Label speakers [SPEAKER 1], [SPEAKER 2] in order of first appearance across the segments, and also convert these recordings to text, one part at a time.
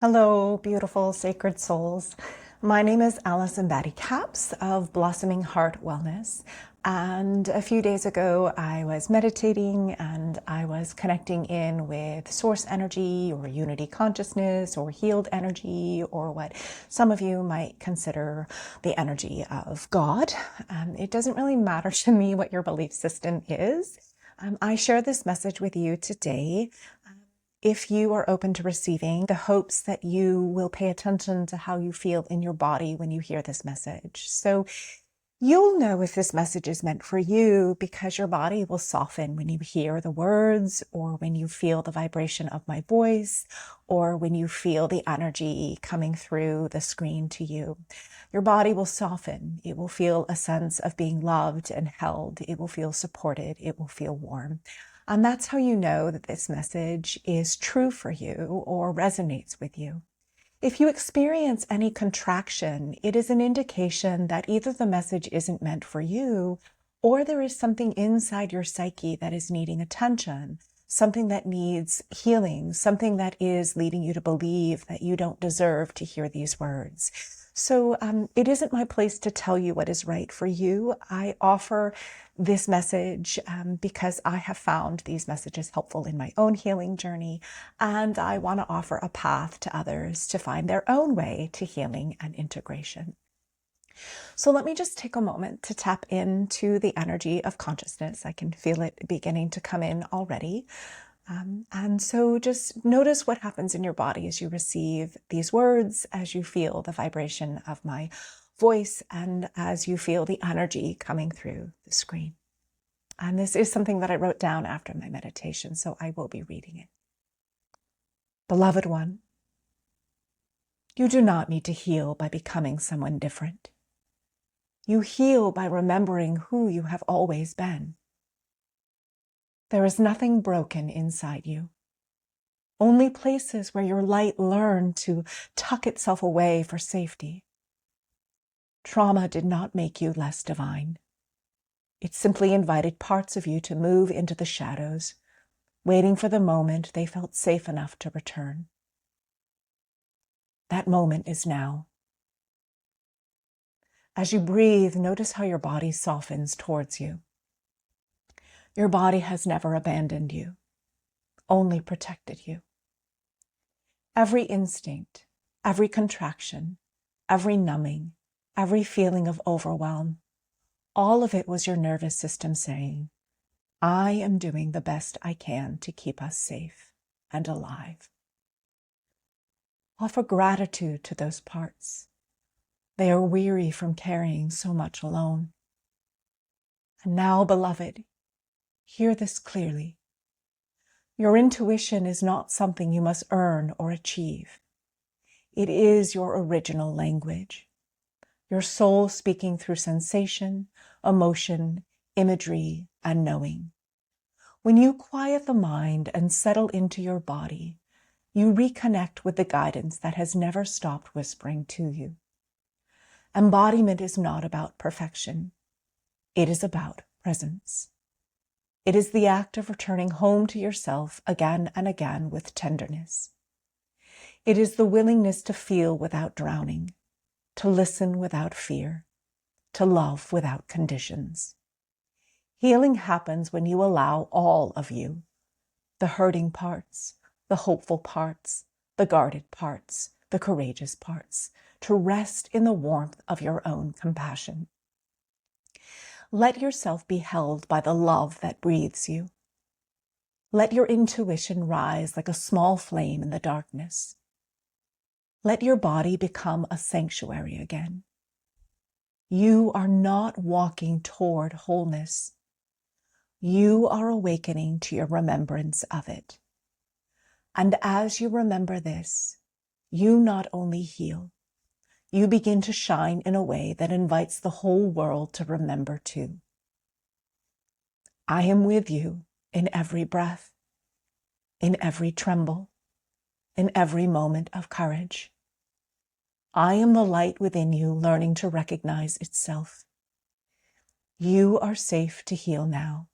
[SPEAKER 1] Hello, beautiful sacred souls. My name is Alison Batty Caps of Blossoming Heart Wellness. And a few days ago, I was meditating and I was connecting in with source energy or unity consciousness or healed energy or what some of you might consider the energy of God. It doesn't really matter to me what your belief system is. I share this message with you today if you are open to receiving, the hopes that you will pay attention to how you feel in your body when you hear this message. So you'll know if this message is meant for you because your body will soften when you hear the words or when you feel the vibration of my voice or when you feel the energy coming through the screen to you. Your body will soften. It will feel a sense of being loved and held. It will feel supported. It will feel warm. And that's how you know that this message is true for you or resonates with you. If you experience any contraction, it is an indication that either the message isn't meant for you or there is something inside your psyche that is needing attention, something that needs healing, something that is leading you to believe that you don't deserve to hear these words. So it isn't my place to tell you what is right for you. I offer this message because I have found these messages helpful in my own healing journey, and I want to offer a path to others to find their own way to healing and integration. So let me just take a moment to tap into the energy of consciousness. I can feel it beginning to come in already. And so just notice what happens in your body as you receive these words, as you feel the vibration of my voice, and as you feel the energy coming through the screen. And this is something that I wrote down after my meditation, so I will be reading it. Beloved one, you do not need to heal by becoming someone different. You heal by remembering who you have always been. There is nothing broken inside you. Only places where your light learned to tuck itself away for safety. Trauma did not make you less divine. It simply invited parts of you to move into the shadows, waiting for the moment they felt safe enough to return. That moment is now. As you breathe, notice how your body softens towards you. Your body has never abandoned you, only protected you. Every instinct, every contraction, every numbing, every feeling of overwhelm, all of it was your nervous system saying, I am doing the best I can to keep us safe and alive. Offer gratitude to those parts. They are weary from carrying so much alone. And now, beloved, hear this clearly. Your intuition is not something you must earn or achieve. It is your original language. Your soul speaking through sensation, emotion, imagery, and knowing. When you quiet the mind and settle into your body, you reconnect with the guidance that has never stopped whispering to you. Embodiment is not about perfection. It is about presence. It is the act of returning home to yourself again and again with tenderness. It is the willingness to feel without drowning, to listen without fear, to love without conditions. Healing happens when you allow all of you, the hurting parts, the hopeful parts, the guarded parts, the courageous parts, to rest in the warmth of your own compassion. Let yourself be held by the love that breathes you. Let your intuition rise like a small flame in the darkness. Let your body become a sanctuary again. You are not walking toward wholeness. You are awakening to your remembrance of it. And as you remember this, you not only heal, you begin to shine in a way that invites the whole world to remember too. I am with you in every breath, in every tremble, in every moment of courage. I am the light within you learning to recognize itself. You are safe to heal now.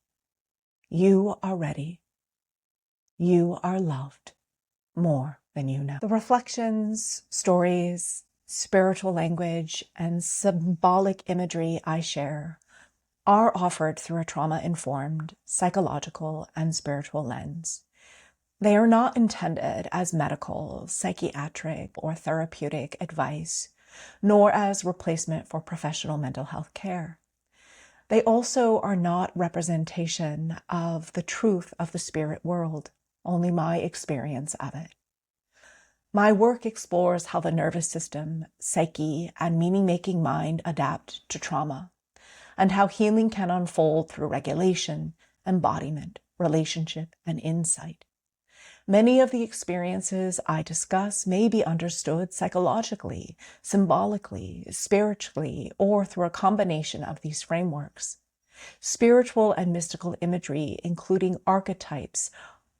[SPEAKER 1] You are ready. You are loved more than you know. The reflections, stories, spiritual language, and symbolic imagery I share are offered through a trauma-informed psychological and spiritual lens. They are not intended as medical, psychiatric, or therapeutic advice, nor as replacement for professional mental health care. They also are not representation of the truth of the spirit world, only my experience of it. My work explores how the nervous system, psyche, and meaning-making mind adapt to trauma, and how healing can unfold through regulation, embodiment, relationship, and insight. Many of the experiences I discuss may be understood psychologically, symbolically, spiritually, or through a combination of these frameworks. Spiritual and mystical imagery, including archetypes,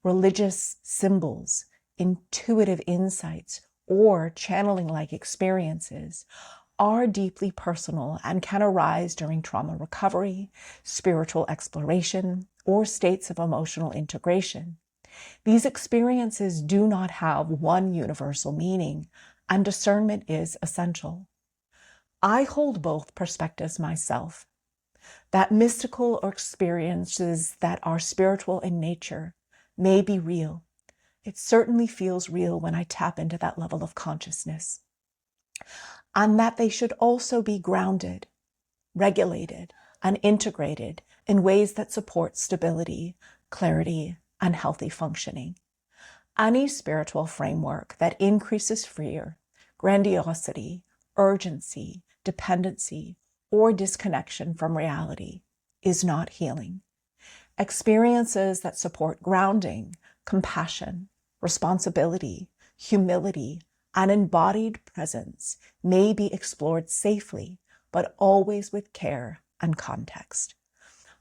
[SPEAKER 1] religious symbols, intuitive insights, or channeling-like experiences, are deeply personal and can arise during trauma recovery, spiritual exploration, or states of emotional integration. These experiences do not have one universal meaning, and discernment is essential. I hold both perspectives myself, that mystical experiences that are spiritual in nature may be real. It certainly feels real when I tap into that level of consciousness. And that they should also be grounded, regulated, and integrated in ways that support stability, clarity, and healthy functioning. Any spiritual framework that increases fear, grandiosity, urgency, dependency, or disconnection from reality is not healing. Experiences that support grounding, compassion, responsibility, humility, and embodied presence may be explored safely, but always with care and context.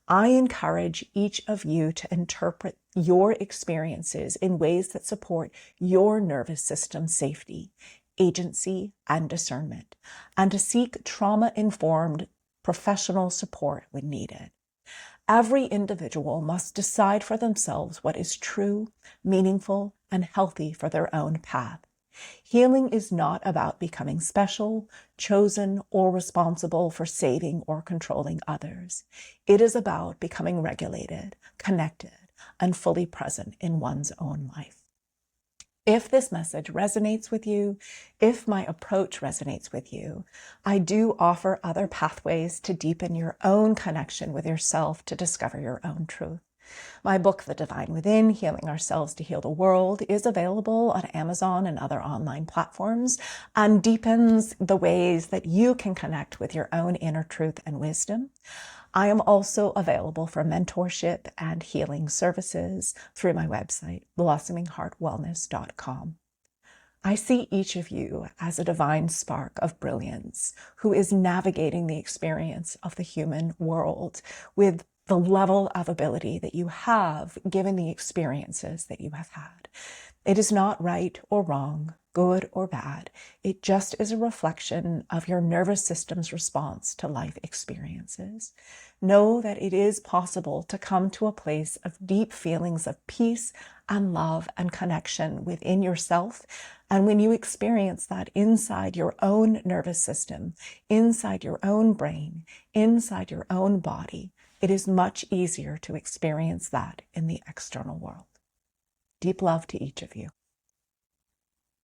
[SPEAKER 1] I encourage each of you to interpret your experiences in ways that support your nervous system safety, agency, and discernment, and to seek trauma-informed professional support when needed. Every individual must decide for themselves what is true, meaningful, and healthy for their own path. Healing is not about becoming special, chosen, or responsible for saving or controlling others. It is about becoming regulated, connected, and fully present in one's own life. If this message resonates with you, if my approach resonates with you, I do offer other pathways to deepen your own connection with yourself to discover your own truth. My book, The Divine Within, Healing Ourselves to Heal the World, is available on Amazon and other online platforms and deepens the ways that you can connect with your own inner truth and wisdom. I am also available for mentorship and healing services through my website, blossomingheartwellness.com. I see each of you as a divine spark of brilliance who is navigating the experience of the human world with the level of ability that you have given the experiences that you have had. It is not right or wrong, good or bad. It just is a reflection of your nervous system's response to life experiences. Know that it is possible to come to a place of deep feelings of peace and love and connection within yourself. And when you experience that inside your own nervous system, inside your own brain, inside your own body, it is much easier to experience that in the external world. Deep love to each of you.